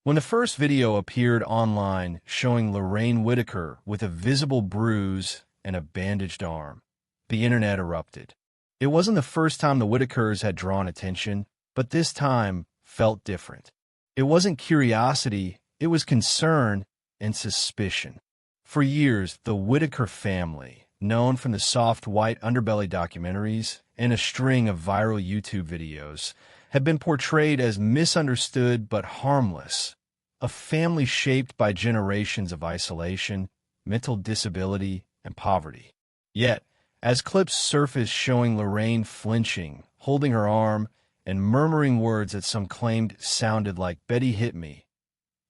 When the first video appeared online showing Lorraine Whitaker with a visible bruise and a bandaged arm, the internet erupted. It wasn't the first time the Whitakers had drawn attention, but this time felt different. It wasn't curiosity, it was concern and suspicion. For years, the Whitaker family, known from the soft white underbelly documentaries and a string of viral YouTube videos, had been portrayed as misunderstood but harmless, a family shaped by generations of isolation, mental disability, and poverty. Yet, as clips surfaced showing Lorraine flinching, holding her arm, and murmuring words that some claimed sounded like "Betty hit me,"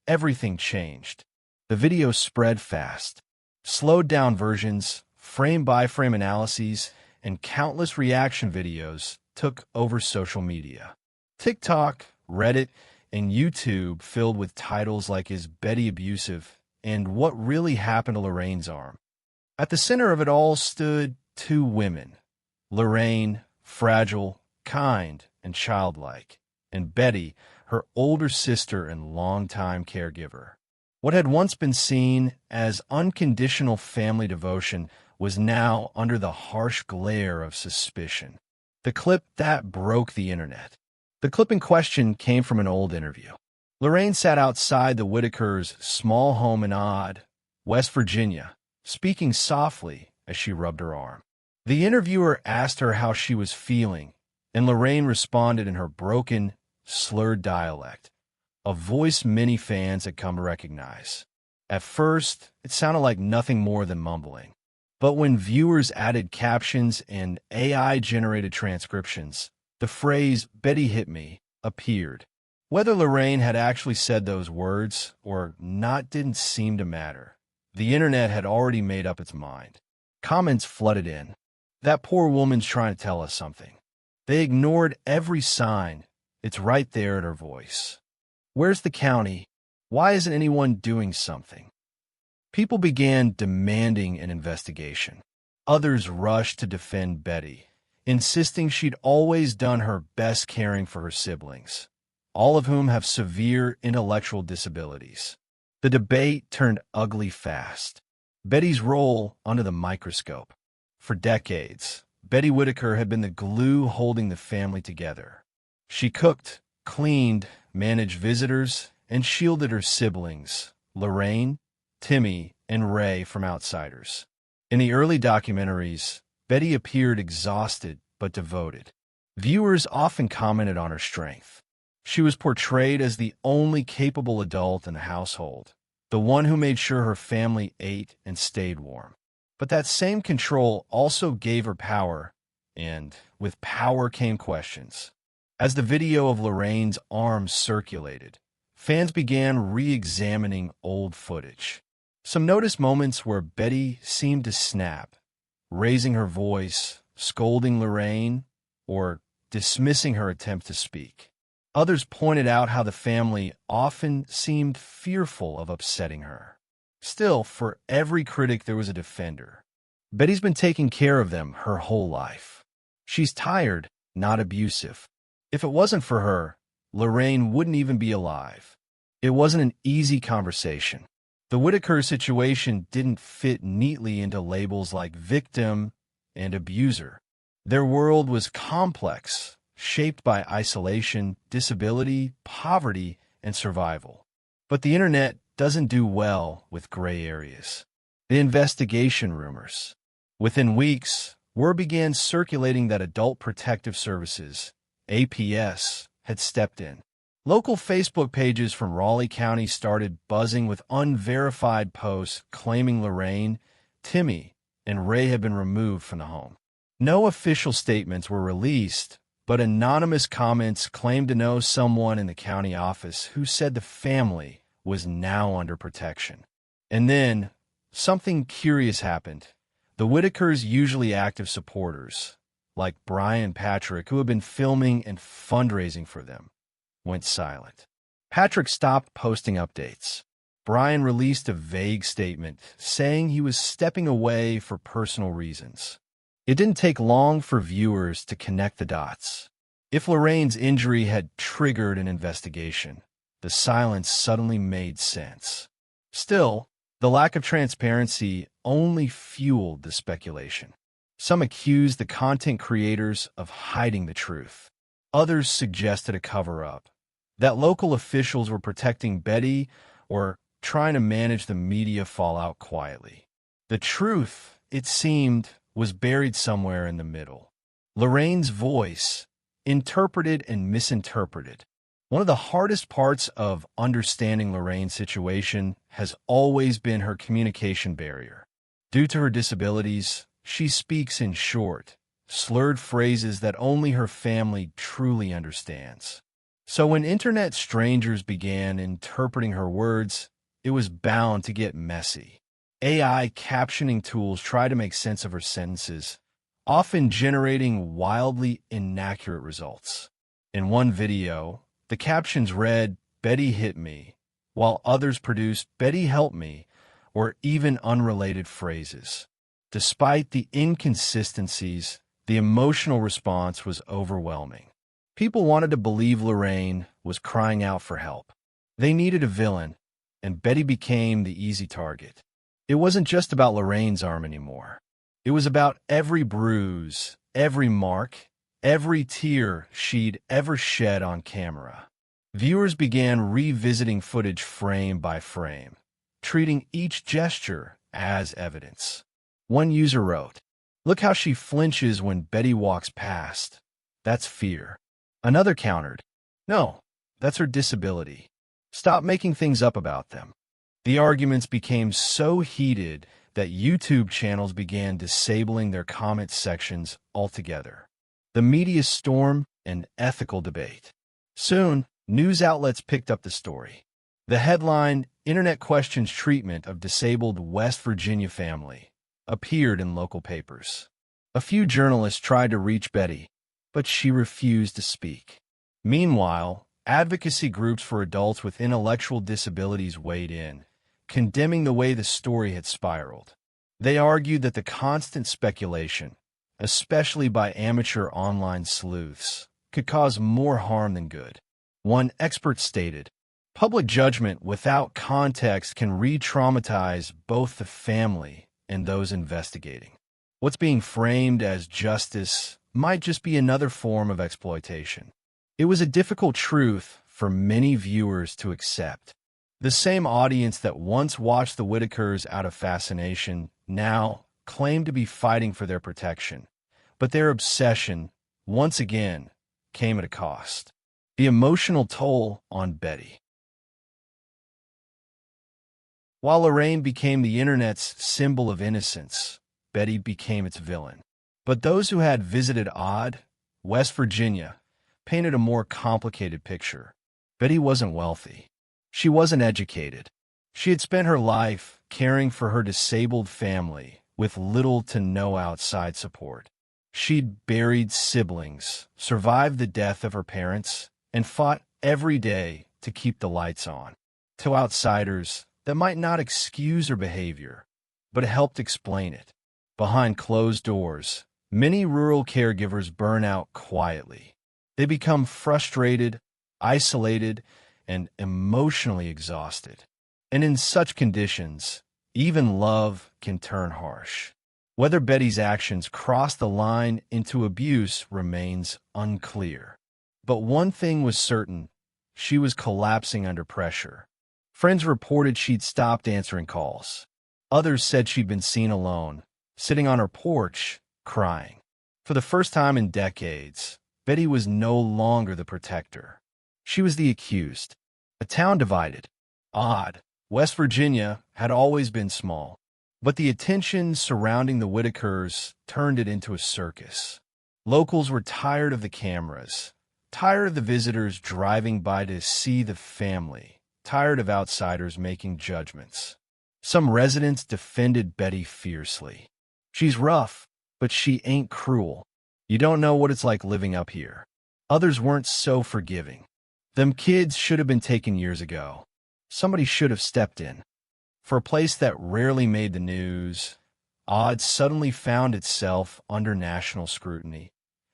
everything changed. The video spread fast. Slowed-down versions, frame-by-frame analyses, and countless reaction videos took over social media. TikTok, Reddit, and YouTube filled with titles like "Is Betty Abusive?" and "What Really Happened to Lorraine's Arm?" At the center of it all stood two women, Lorraine, fragile, kind, and childlike, and Betty, her older sister and longtime caregiver. What had once been seen as unconditional family devotion was now under the harsh glare of suspicion. The clip that broke the internet. The clip in question came from an old interview. Lorraine sat outside the Whitakers' small home in Odd, West Virginia, speaking softly as she rubbed her arm. The interviewer asked her how she was feeling, and Lorraine responded in her broken, slurred dialect, a voice many fans had come to recognize. At first, it sounded like nothing more than mumbling. But when viewers added captions and AI-generated transcriptions, the phrase "Betty hit me" appeared. Whether Lorraine had actually said those words or not didn't seem to matter. The internet had already made up its mind. Comments flooded in. "That poor woman's trying to tell us something." They ignored every sign. "It's right there at her voice." "Where's the county? Why isn't anyone doing something?" People began demanding an investigation. Others rushed to defend Betty, insisting she'd always done her best caring for her siblings, all of whom have severe intellectual disabilities. The debate turned ugly fast. Betty's role under the microscope. For decades, Betty Whitaker had been the glue holding the family together. She cooked, cleaned, managed visitors, and shielded her siblings, Lorraine, Timmy, and Ray, from outsiders. In the early documentaries, Betty appeared exhausted but devoted. Viewers often commented on her strength. She was portrayed as the only capable adult in the household, the one who made sure her family ate and stayed warm. But that same control also gave her power, and with power came questions. As the video of Lorraine's arm circulated, fans began re-examining old footage. Some noticed moments where Betty seemed to snap, raising her voice, scolding Lorraine, or dismissing her attempt to speak. Others pointed out how the family often seemed fearful of upsetting her. Still, for every critic there was a defender. Betty's been taking care of them her whole life. She's tired, not abusive. If it wasn't for her, Lorraine wouldn't even be alive. It wasn't an easy conversation. The Whitaker situation didn't fit neatly into labels like victim and abuser. Their world was complex, shaped by isolation, disability, poverty, and survival. But the internet doesn't do well with gray areas. The investigation rumors. Within weeks, word began circulating that Adult Protective Services, APS, had stepped in. Local Facebook pages from Raleigh County started buzzing with unverified posts claiming Lorraine, Timmy, and Ray had been removed from the home. No official statements were released, but anonymous comments claimed to know someone in the county office who said the family was now under protection. And then, something curious happened. The Whitakers' usually active supporters, like Brian Patrick, who had been filming and fundraising for them, went silent. Patrick stopped posting updates. Brian released a vague statement saying he was stepping away for personal reasons. It didn't take long for viewers to connect the dots. If Lorraine's injury had triggered an investigation, the silence suddenly made sense. Still, the lack of transparency only fueled the speculation. Some accused the content creators of hiding the truth. Others suggested a cover-up, that local officials were protecting Betty or trying to manage the media fallout quietly. The truth, it seemed, was buried somewhere in the middle. Lorraine's voice, interpreted and misinterpreted. One of the hardest parts of understanding Lorraine's situation has always been her communication barrier. Due to her disabilities, she speaks in short, slurred phrases that only her family truly understands. So when internet strangers began interpreting her words, it was bound to get messy. AI captioning tools try to make sense of her sentences, often generating wildly inaccurate results. In one video, the captions read, "Betty hit me," while others produced, "Betty helped me," or even unrelated phrases. Despite the inconsistencies, the emotional response was overwhelming. People wanted to believe Lorraine was crying out for help. They needed a villain, and Betty became the easy target. It wasn't just about Lorraine's arm anymore. It was about every bruise, every mark, every tear she'd ever shed on camera. Viewers began revisiting footage frame by frame, treating each gesture as evidence. One user wrote, "Look how she flinches when Betty walks past. That's fear." Another countered, "No, that's her disability. Stop making things up about them." The arguments became so heated that YouTube channels began disabling their comment sections altogether. The media storm and ethical debate. Soon, news outlets picked up the story. The headline, "Internet Questions Treatment of Disabled West Virginia Family," appeared in local papers. A few journalists tried to reach Betty, but she refused to speak. Meanwhile, advocacy groups for adults with intellectual disabilities weighed in, condemning the way the story had spiraled. They argued that the constant speculation, especially by amateur online sleuths, could cause more harm than good. One expert stated, "Public judgment without context can re-traumatize both the family and those investigating. What's being framed as justice might just be another form of exploitation." It was a difficult truth for many viewers to accept. The same audience that once watched the Whitakers out of fascination now claimed to be fighting for their protection. But their obsession, once again, came at a cost. The emotional toll on Betty. While Lorraine became the internet's symbol of innocence, Betty became its villain. But those who had visited Odd, West Virginia, painted a more complicated picture. Betty wasn't wealthy. She wasn't educated. She had spent her life caring for her disabled family with little to no outside support. She'd buried siblings, survived the death of her parents, and fought every day to keep the lights on. To outsiders, that might not excuse her behavior, but it helped explain it. Behind closed doors, many rural caregivers burn out quietly. They become frustrated, isolated, and emotionally exhausted. And in such conditions, even love can turn harsh. Whether Betty's actions crossed the line into abuse remains unclear. But one thing was certain, she was collapsing under pressure. Friends reported she'd stopped answering calls. Others said she'd been seen alone, sitting on her porch, crying. For the first time in decades, Betty was no longer the protector. She was the accused. A town divided. Odd, West Virginia had always been small, but the attention surrounding the Whitakers turned it into a circus. Locals were tired of the cameras, tired of the visitors driving by to see the family, tired of outsiders making judgments. Some residents defended Betty fiercely. "She's rough, but she ain't cruel. You don't know what it's like living up here." Others weren't so forgiving. "Them kids should have been taken years ago. Somebody should have stepped in." For a place that rarely made the news, Odd suddenly found itself under national scrutiny,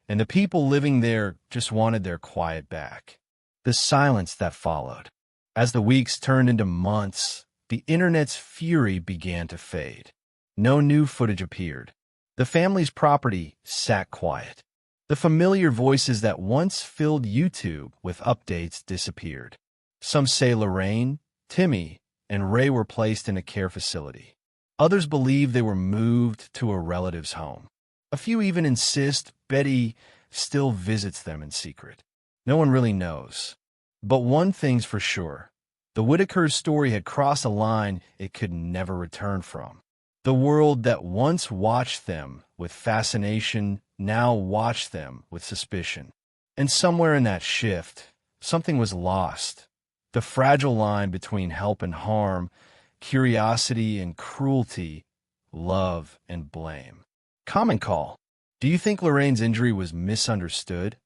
and the people living there just wanted their quiet back. The silence that followed. As the weeks turned into months, the internet's fury began to fade. No new footage appeared. The family's property sat quiet. The familiar voices that once filled YouTube with updates disappeared. Some say Lorraine, Timmy, and Ray were placed in a care facility. Others believe they were moved to a relative's home. A few even insist Betty still visits them in secret. No one really knows. But one thing's for sure. The Whitakers' story had crossed a line it could never return from. The world that once watched them with fascination now watched them with suspicion. And somewhere in that shift, something was lost. The fragile line between help and harm, curiosity and cruelty, love and blame. Comment call. Do you think Lorraine's injury was misunderstood?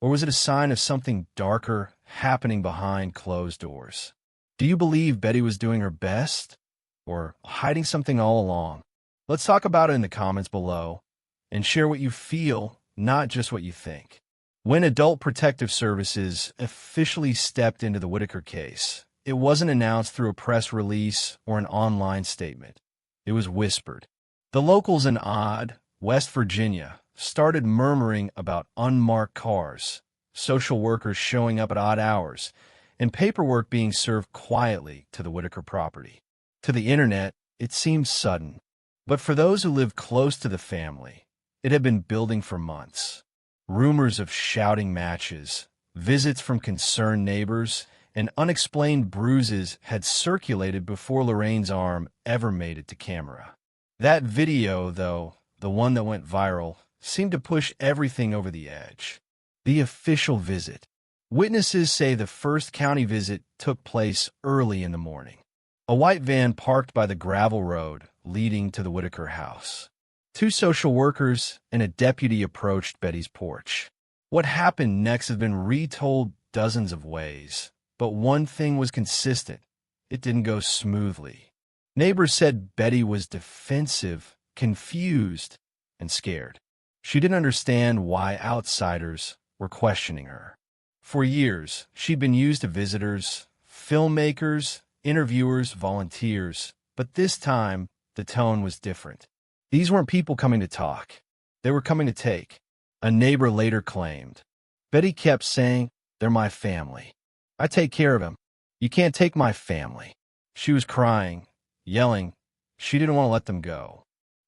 Or was it a sign of something darker happening behind closed doors? Do you believe Betty was doing her best? Or hiding something all along? Let's talk about it in the comments below and share what you feel, not just what you think. When Adult Protective Services officially stepped into the Whitaker case, it wasn't announced through a press release or an online statement. It was whispered. The locals in Odd, West Virginia, started murmuring about unmarked cars, social workers showing up at odd hours, and paperwork being served quietly to the Whitaker property. To the internet, it seemed sudden. But for those who lived close to the family, it had been building for months. Rumors of shouting matches, visits from concerned neighbors, and unexplained bruises had circulated before Lorraine's arm ever made it to camera. That video, though, the one that went viral, seemed to push everything over the edge. The official visit. Witnesses say the first county visit took place early in the morning. A white van parked by the gravel road leading to the Whitaker house. Two social workers and a deputy approached Betty's porch. What happened next has been retold dozens of ways, but one thing was consistent. It didn't go smoothly. Neighbors said Betty was defensive, confused, and scared. She didn't understand why outsiders were questioning her. For years, she'd been used to visitors, filmmakers, interviewers, volunteers, but this time, the tone was different. These weren't people coming to talk. They were coming to take. A neighbor later claimed. Betty kept saying, "They're my family. I take care of them. You can't take my family." She was crying, yelling. She didn't want to let them go.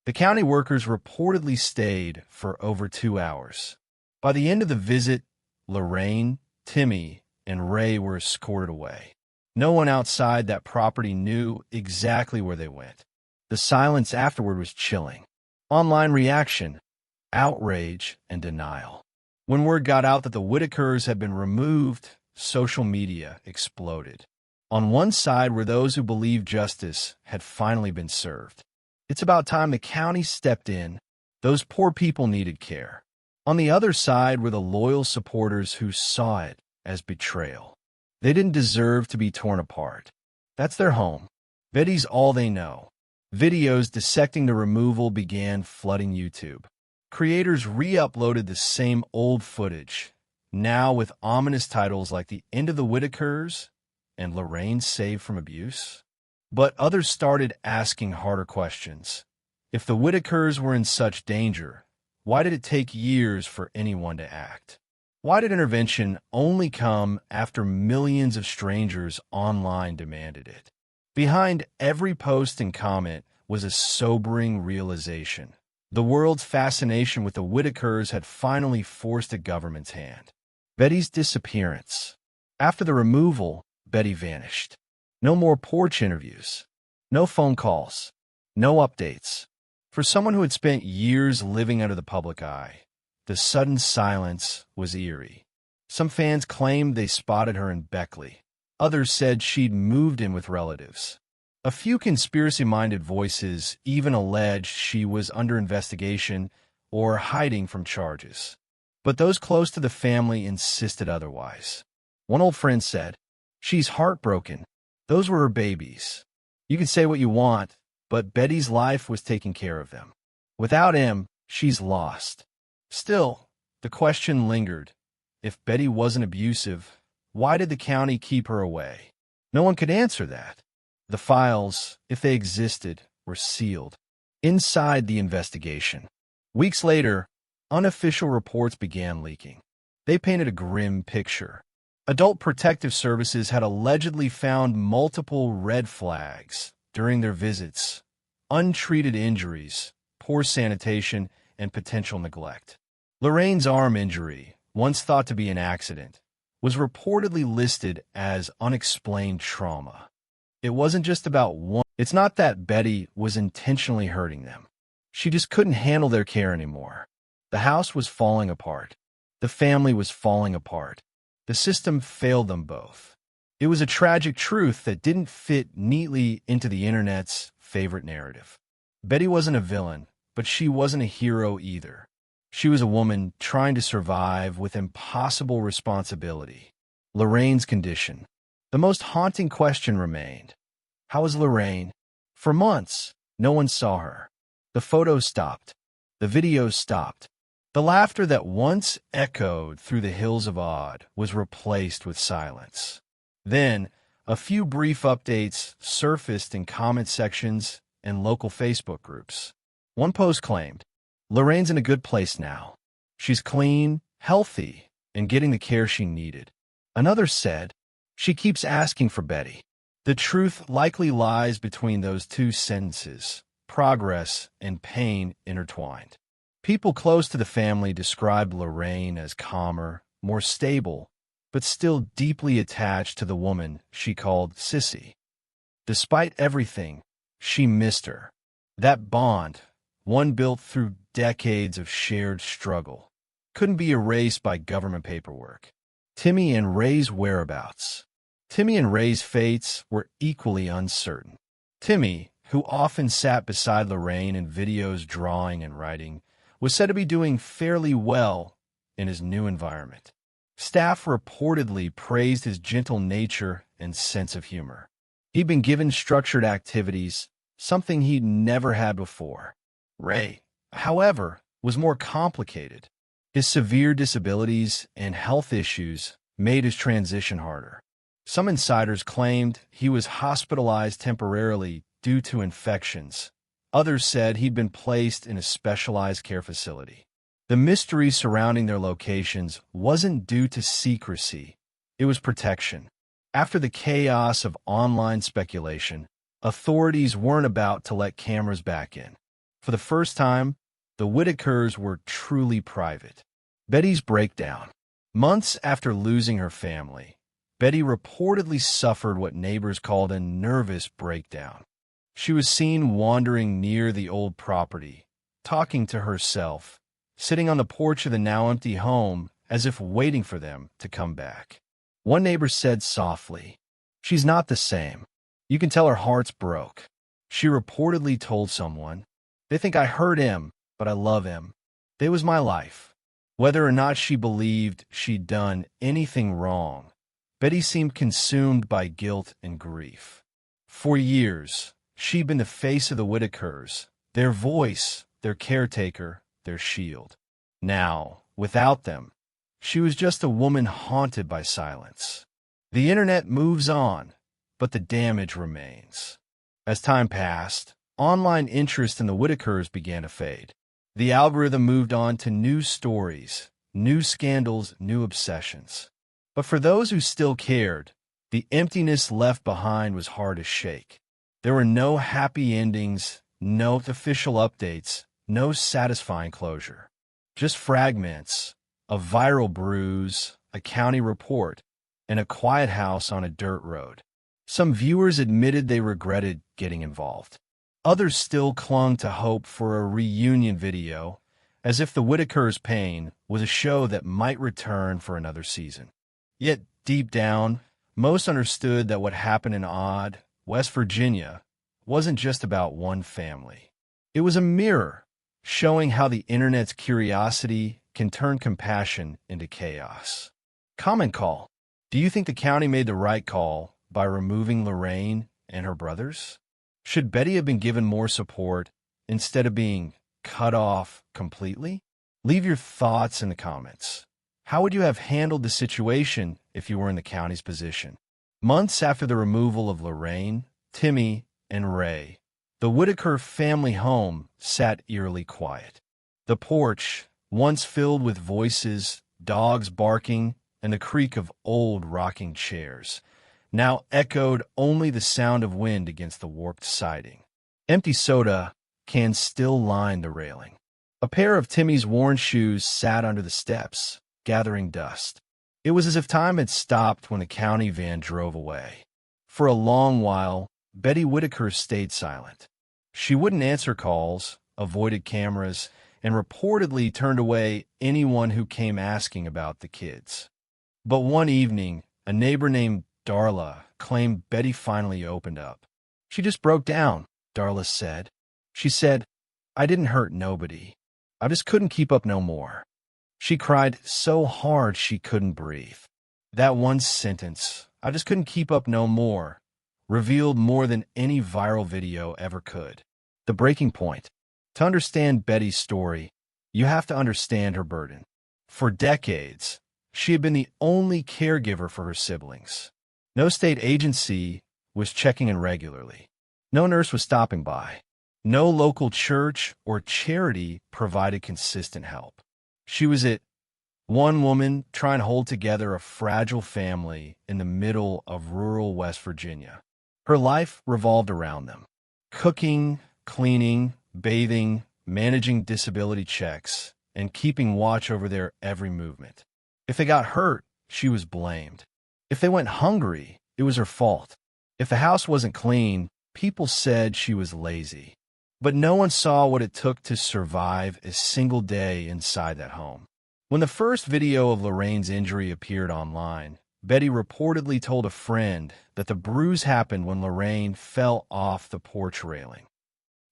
The county workers reportedly stayed for over 2 hours. By the end of the visit, Lorraine, Timmy, and Ray were escorted away. No one outside that property knew exactly where they went. The silence afterward was chilling. Online reaction, outrage, and denial. When word got out that the Whitakers had been removed, social media exploded. On one side were those who believed justice had finally been served. It's about time the county stepped in. Those poor people needed care. On the other side were the loyal supporters who saw it as betrayal. They didn't deserve to be torn apart. That's their home. Betty's all they know. Videos dissecting the removal began flooding YouTube. Creators re-uploaded the same old footage, now with ominous titles like The End of the Whitakers and Lorraine Saved from Abuse. But others started asking harder questions. If the Whitakers were in such danger, why did it take years for anyone to act? Why did intervention only come after millions of strangers online demanded it? Behind every post and comment was a sobering realization. The world's fascination with the Whitakers had finally forced a government's hand. Betty's disappearance. After the removal, Betty vanished. No more porch interviews. No phone calls. No updates. For someone who had spent years living under the public eye, the sudden silence was eerie. Some fans claimed they spotted her in Beckley. Others said she'd moved in with relatives. A few conspiracy-minded voices even alleged she was under investigation or hiding from charges. But those close to the family insisted otherwise. One old friend said, "She's heartbroken. Those were her babies. You can say what you want, but Betty's life was taking care of them. Without him, she's lost." Still, the question lingered. If Betty wasn't abusive, why did the county keep her away? No one could answer that. The files, if they existed, were sealed. Inside the investigation, weeks later, unofficial reports began leaking. They painted a grim picture. Adult Protective Services had allegedly found multiple red flags during their visits: untreated injuries, poor sanitation, and potential neglect. Lorraine's arm injury, once thought to be an accident, was reportedly listed as unexplained trauma. It wasn't just about one. It's not that Betty was intentionally hurting them. She just couldn't handle their care anymore. The house was falling apart. The family was falling apart. The system failed them both. It was a tragic truth that didn't fit neatly into the internet's favorite narrative. Betty wasn't a villain, but she wasn't a hero either. She was a woman trying to survive with impossible responsibility. Lorraine's condition. The most haunting question remained. How was Lorraine? For months, no one saw her. The photos stopped. The videos stopped. The laughter that once echoed through the hills of Odd was replaced with silence. Then, a few brief updates surfaced in comment sections and local Facebook groups. One post claimed, "Lorraine's in a good place now. She's clean, healthy, and getting the care she needed." Another said, "She keeps asking for Betty." The truth likely lies between those two sentences, progress and pain intertwined. People close to the family described Lorraine as calmer, more stable, but still deeply attached to the woman she called Sissy. Despite everything, she missed her. That bond, one built through decades of shared struggle, couldn't be erased by government paperwork. Timmy and Ray's whereabouts. Timmy and Ray's fates were equally uncertain. Timmy, who often sat beside Lorraine in videos drawing and writing, was said to be doing fairly well in his new environment. Staff reportedly praised his gentle nature and sense of humor. He'd been given structured activities, something he'd never had before. Ray, however, was more complicated. His severe disabilities and health issues made his transition harder. Some insiders claimed he was hospitalized temporarily due to infections. Others said he'd been placed in a specialized care facility. The mystery surrounding their locations wasn't due to secrecy. It was protection. After the chaos of online speculation, authorities weren't about to let cameras back in. For the first time, the Whitakers were truly private. Betty's breakdown. Months after losing her family, Betty reportedly suffered what neighbors called a nervous breakdown. She was seen wandering near the old property, talking to herself, sitting on the porch of the now empty home as if waiting for them to come back. One neighbor said softly, "She's not the same. You can tell her heart's broke." She reportedly told someone, "They think I hurt him, but I love him. They was my life." Whether or not she believed she'd done anything wrong, Betty seemed consumed by guilt and grief. For years, she'd been the face of the Whitakers, their voice, their caretaker, their shield. Now, without them, she was just a woman haunted by silence. The internet moves on, but the damage remains. As time passed, online interest in the Whitakers began to fade. The algorithm moved on to new stories, new scandals, new obsessions. But for those who still cared, the emptiness left behind was hard to shake. There were no happy endings, no official updates, no satisfying closure. Just fragments, a viral bruise, a county report, and a quiet house on a dirt road. Some viewers admitted they regretted getting involved. Others still clung to hope for a reunion video, as if the Whitakers' pain was a show that might return for another season. Yet, deep down, most understood that what happened in Odd, West Virginia, wasn't just about one family. It was a mirror, showing how the internet's curiosity can turn compassion into chaos. Comment call. Do you think the county made the right call by removing Lorraine and her brothers? Should Betty have been given more support instead of being cut off completely? Leave your thoughts in the comments. How would you have handled the situation if you were in the county's position? Months after the removal of Lorraine, Timmy, and Ray, the Whitaker family home sat eerily quiet. The porch, once filled with voices, dogs barking, and the creak of old rocking chairs, now echoed only the sound of wind against the warped siding. Empty soda cans still lined the railing. A pair of Timmy's worn shoes sat under the steps, gathering dust. It was as if time had stopped when the county van drove away. For a long while, Betty Whitaker stayed silent. She wouldn't answer calls, avoided cameras, and reportedly turned away anyone who came asking about the kids. But one evening, a neighbor named Darla claimed Betty finally opened up. "She just broke down," Darla said. She said, "I didn't hurt nobody. I just couldn't keep up no more." She cried so hard she couldn't breathe. That one sentence, "I just couldn't keep up no more," revealed more than any viral video ever could. The breaking point. To understand Betty's story, you have to understand her burden. For decades, she had been the only caregiver for her siblings. No state agency was checking in regularly. No nurse was stopping by. No local church or charity provided consistent help. She was it, one woman trying to hold together a fragile family in the middle of rural West Virginia. Her life revolved around them. Cooking, cleaning, bathing, managing disability checks, and keeping watch over their every movement. If they got hurt, she was blamed. If they went hungry, it was her fault. If the house wasn't clean, people said she was lazy. But no one saw what it took to survive a single day inside that home. When the first video of Lorraine's injury appeared online, Betty reportedly told a friend that the bruise happened when Lorraine fell off the porch railing.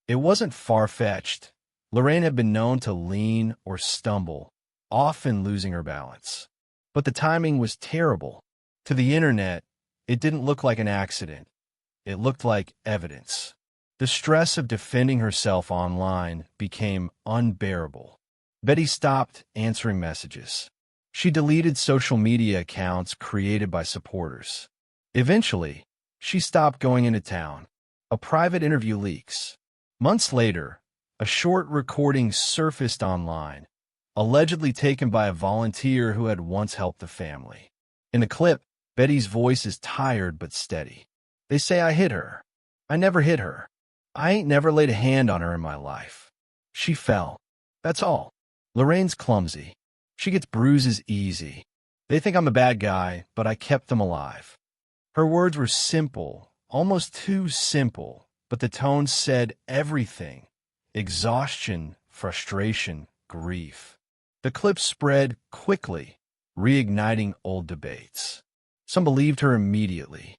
It wasn't far-fetched. Lorraine had been known to lean or stumble, often losing her balance. But the timing was terrible. To the internet, it didn't look like an accident. It looked like evidence. The stress of defending herself online became unbearable. Betty stopped answering messages. She deleted social media accounts created by supporters. Eventually, she stopped going into town. A private interview leaks. Months later, a short recording surfaced online, allegedly taken by a volunteer who had once helped the family. In the clip, Betty's voice is tired but steady. "They say I hit her. I never hit her. I ain't never laid a hand on her in my life. She fell. That's all. Lorraine's clumsy. She gets bruises easy. They think I'm a bad guy, but I kept them alive." Her words were simple, almost too simple, but the tone said everything. Exhaustion, frustration, grief. The clip spread quickly, reigniting old debates. Some believed her immediately.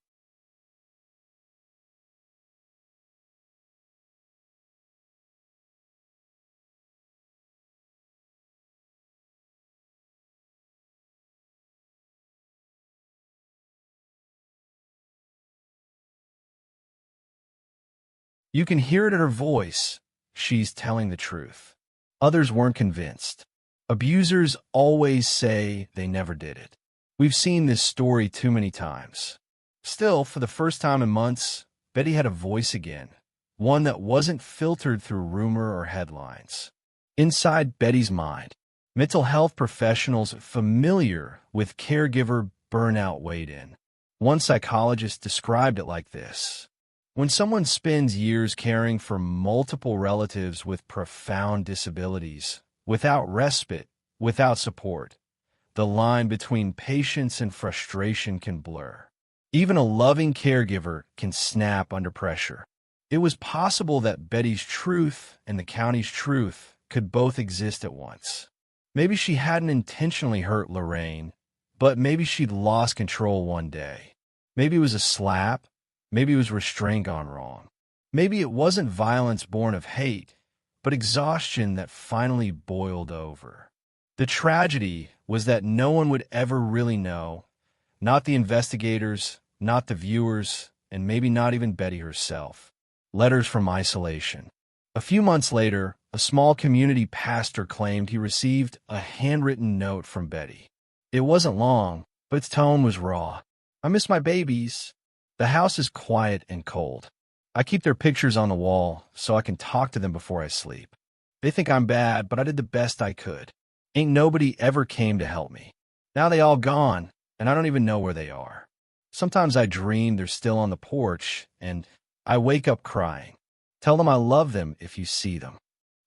You can hear it in her voice. She's telling the truth. Others weren't convinced. Abusers always say they never did it. We've seen this story too many times. Still, for the first time in months, Betty had a voice again, one that wasn't filtered through rumor or headlines. Inside Betty's mind, mental health professionals familiar with caregiver burnout weighed in. One psychologist described it like this. When someone spends years caring for multiple relatives with profound disabilities, without respite, without support, the line between patience and frustration can blur. Even a loving caregiver can snap under pressure. It was possible that Betty's truth and the county's truth could both exist at once. Maybe she hadn't intentionally hurt Lorraine, but maybe she'd lost control one day. Maybe it was a slap. Maybe it was restraint gone wrong. Maybe it wasn't violence born of hate, but exhaustion that finally boiled over. The tragedy was that no one would ever really know, not the investigators, not the viewers, and maybe not even Betty herself. Letters from isolation. A few months later, a small community pastor claimed he received a handwritten note from Betty. It wasn't long, but its tone was raw. I miss my babies. The house is quiet and cold. I keep their pictures on the wall so I can talk to them before I sleep. They think I'm bad, but I did the best I could. Ain't nobody ever came to help me. Now they all gone, and I don't even know where they are. Sometimes I dream they're still on the porch, and I wake up crying. Tell them I love them if you see them.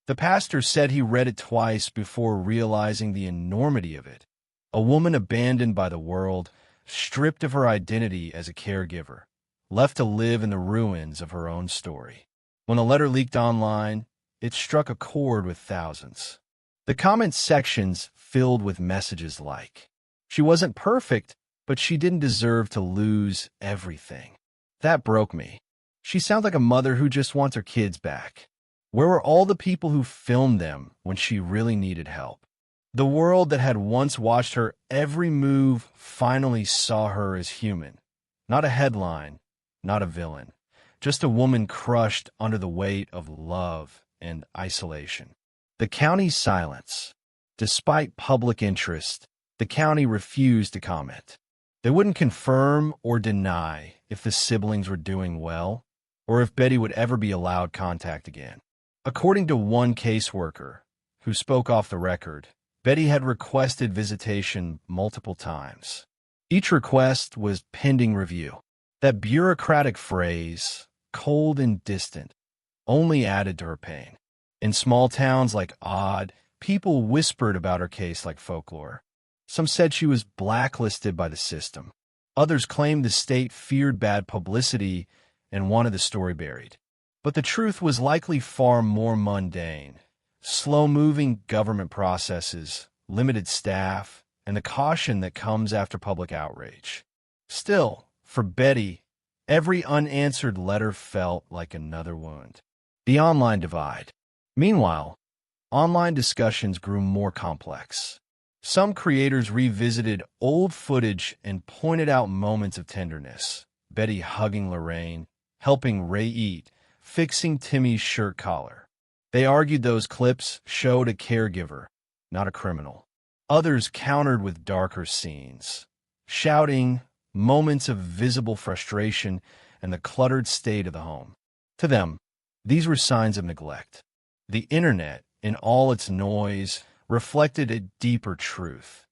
The pastor said he read it twice before realizing the enormity of it. A woman abandoned by the world, stripped of her identity as a caregiver, left to live in the ruins of her own story. When the letter leaked online, it struck a chord with thousands. The comment sections filled with messages like, "She wasn't perfect, but she didn't deserve to lose everything." That broke me. She sounds like a mother who just wants her kids back. Where were all the people who filmed them when she really needed help? The world that had once watched her every move finally saw her as human. Not a headline, not a villain. Just a woman crushed under the weight of love and isolation. The county's silence. Despite public interest, the county refused to comment. They wouldn't confirm or deny if the siblings were doing well or if Betty would ever be allowed contact again. According to one caseworker who spoke off the record, Betty had requested visitation multiple times. Each request was pending review. That bureaucratic phrase, cold and distant, only added to her pain. In small towns like Odd, people whispered about her case like folklore. Some said she was blacklisted by the system. Others claimed the state feared bad publicity and wanted the story buried. But the truth was likely far more mundane. Slow-moving government processes, limited staff, and the caution that comes after public outrage. Still, for Betty, every unanswered letter felt like another wound. The online divide. Meanwhile, online discussions grew more complex. Some creators revisited old footage and pointed out moments of tenderness. Betty hugging Lorraine, helping Ray eat, fixing Timmy's shirt collar. They argued those clips showed a caregiver, not a criminal. Others countered with darker scenes, shouting, moments of visible frustration, and the cluttered state of the home. To them, these were signs of neglect. The internet, in all its noise, reflected a deeper truth.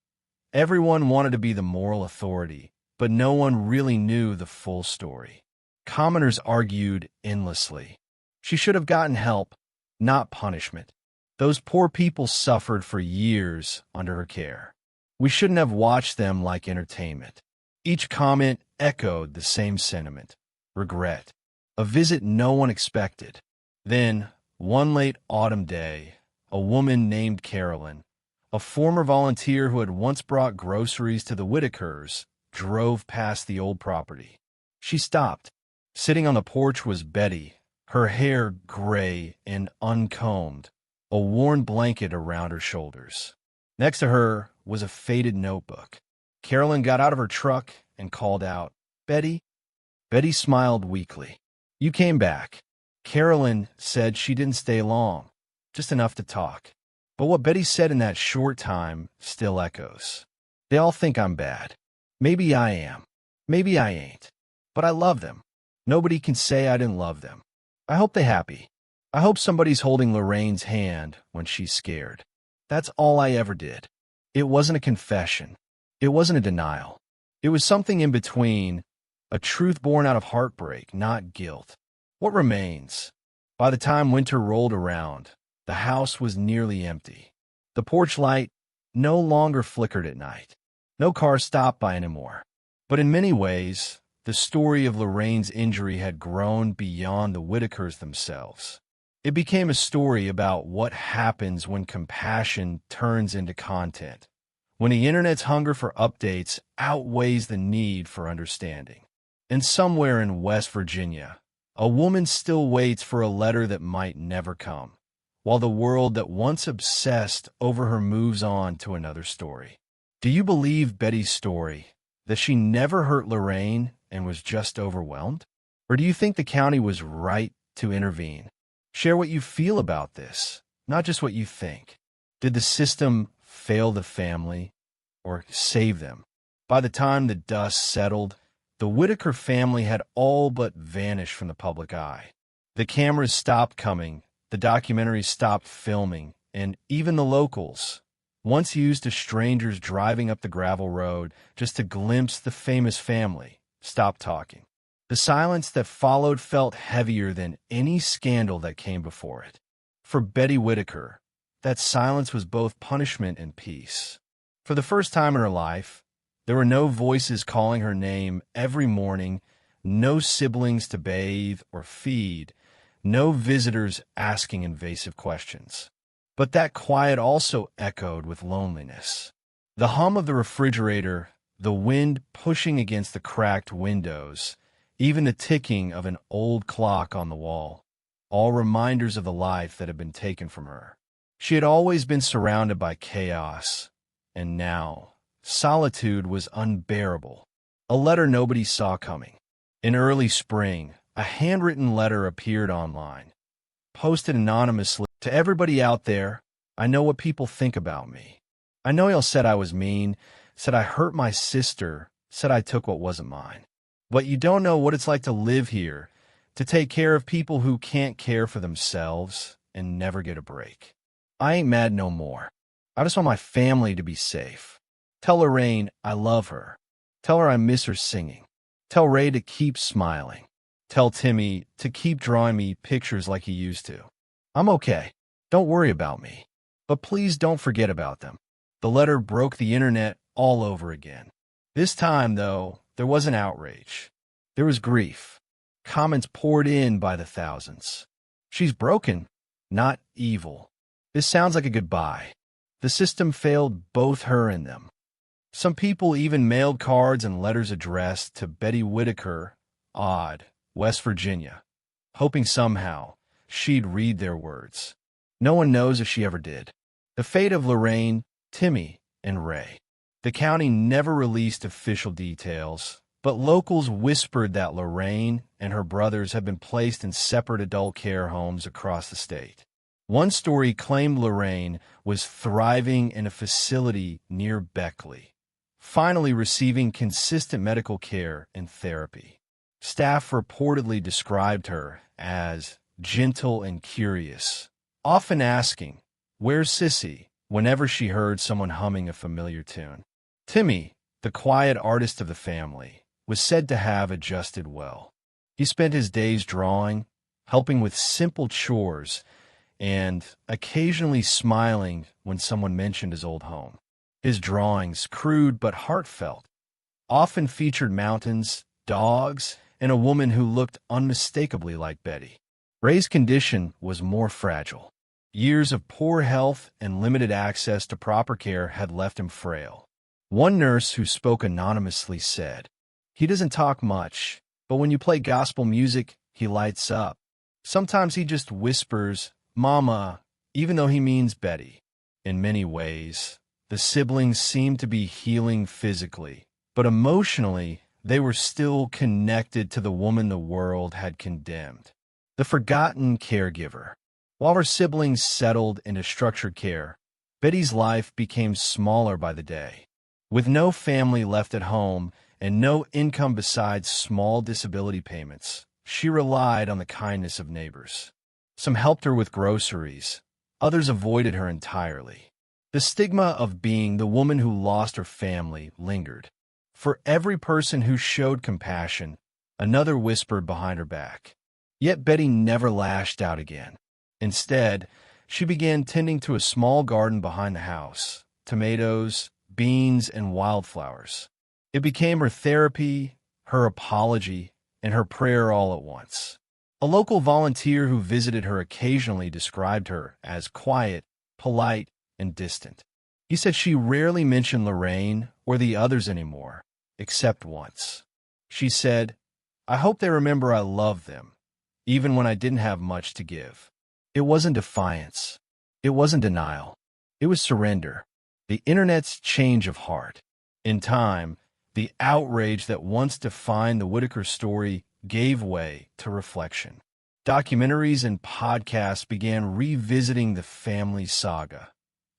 Everyone wanted to be the moral authority, but no one really knew the full story. Commenters argued endlessly. She should have gotten help, not punishment. Those poor people suffered for years under her care. We shouldn't have watched them like entertainment. Each comment echoed the same sentiment: regret. A visit no one expected. Then, one late autumn day, a woman named Carolyn, a former volunteer who had once brought groceries to the Whitakers, drove past the old property. She stopped. Sitting on the porch was Betty, her hair gray and uncombed, a worn blanket around her shoulders. Next to her was a faded notebook. Carolyn got out of her truck and called out, "Betty?" Betty smiled weakly. "You came back." Carolyn said she didn't stay long, just enough to talk. But what Betty said in that short time still echoes. They all think I'm bad. Maybe I am. Maybe I ain't. But I love them. Nobody can say I didn't love them. I hope they're happy. I hope somebody's holding Lorraine's hand when she's scared. That's all I ever did. It wasn't a confession. It wasn't a denial. It was something in between, a truth born out of heartbreak, not guilt. What remains? By the time winter rolled around, the house was nearly empty. The porch light no longer flickered at night. No car stopped by anymore. But in many ways, the story of Lorraine's injury had grown beyond the Whitakers themselves. It became a story about what happens when compassion turns into content, when the internet's hunger for updates outweighs the need for understanding. And somewhere in West Virginia, a woman still waits for a letter that might never come, while the world that once obsessed over her moves on to another story. Do you believe Betty's story, that she never hurt Lorraine and was just overwhelmed? Or do you think the county was right to intervene? Share what you feel about this, not just what you think. Did the system fail the family or save them? By the time the dust settled, The Whitaker family had all but vanished from the public eye. The cameras stopped coming, the documentaries stopped filming, and even the locals, once used to strangers driving up the gravel road just to glimpse the famous family, stopped talking. The silence that followed felt heavier than any scandal that came before it. For Betty Whitaker, that silence was both punishment and peace. For the first time in her life, there were no voices calling her name every morning, no siblings to bathe or feed, no visitors asking invasive questions. But that quiet also echoed with loneliness. The hum of the refrigerator, the wind pushing against the cracked windows, even the ticking of an old clock on the wall, all reminders of the life that had been taken from her. She had always been surrounded by chaos, and now solitude was unbearable. A letter nobody saw coming. In early spring, a handwritten letter appeared online, posted anonymously. To everybody out there, I know what people think about me. I know y'all said I was mean, said I hurt my sister, said I took what wasn't mine. But you don't know what it's like to live here, to take care of people who can't care for themselves and never get a break. I ain't mad no more. I just want my family to be safe. Tell Lorraine I love her. Tell her I miss her singing. Tell Ray to keep smiling. Tell Timmy to keep drawing me pictures like he used to. I'm okay. Don't worry about me. But please don't forget about them. The letter broke the internet all over again. This time, though, there wasn't outrage. There was grief. Comments poured in by the thousands. She's broken, not evil. This sounds like a goodbye. The system failed both her and them. Some people even mailed cards and letters addressed to Betty Whitaker, Odd, West Virginia, hoping somehow she'd read their words. No one knows if she ever did. The fate of Lorraine, Timmy, and Ray. The county never released official details, but locals whispered that Lorraine and her brothers had been placed in separate adult care homes across the state. One story claimed Lorraine was thriving in a facility near Beckley, finally receiving consistent medical care and therapy. Staff reportedly described her as gentle and curious, often asking, "Where's Sissy?" whenever she heard someone humming a familiar tune. Timmy, the quiet artist of the family, was said to have adjusted well. He spent his days drawing, helping with simple chores, and occasionally smiling when someone mentioned his old home. His drawings, crude but heartfelt, often featured mountains, dogs, and a woman who looked unmistakably like Betty. Ray's condition was more fragile. Years of poor health and limited access to proper care had left him frail. One nurse who spoke anonymously said, "He doesn't talk much, but when you play gospel music, he lights up. Sometimes he just whispers, 'Mama,' even though he means Betty." In many ways, the siblings seemed to be healing physically, but emotionally, they were still connected to the woman the world had condemned. The forgotten caregiver. While her siblings settled into structured care, Betty's life became smaller by the day. With no family left at home and no income besides small disability payments, she relied on the kindness of neighbors. Some helped her with groceries, others avoided her entirely. The stigma of being the woman who lost her family lingered. For every person who showed compassion, another whispered behind her back. Yet Betty never lashed out again. Instead, she began tending to a small garden behind the house, tomatoes, beans, and wildflowers. It became her therapy, her apology, and her prayer all at once. A local volunteer who visited her occasionally described her as quiet, polite, and distant. He said she rarely mentioned Lorraine or the others anymore, except once. She said, "I hope they remember I love them, even when I didn't have much to give." It wasn't defiance. It wasn't denial. It was surrender. The internet's change of heart. In time, the outrage that once defined the Whitaker story gave way to reflection. Documentaries and podcasts began revisiting the family saga,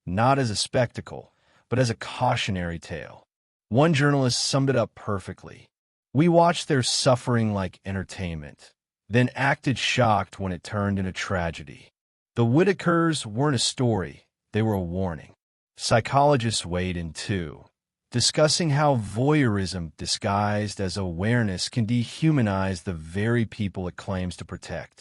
not as a spectacle, but as a cautionary tale. One journalist summed it up perfectly. We watched their suffering like entertainment, then acted shocked when it turned into tragedy. The Whitakers weren't a story, they were a warning. Psychologists weighed in too, discussing how voyeurism disguised as awareness can dehumanize the very people it claims to protect.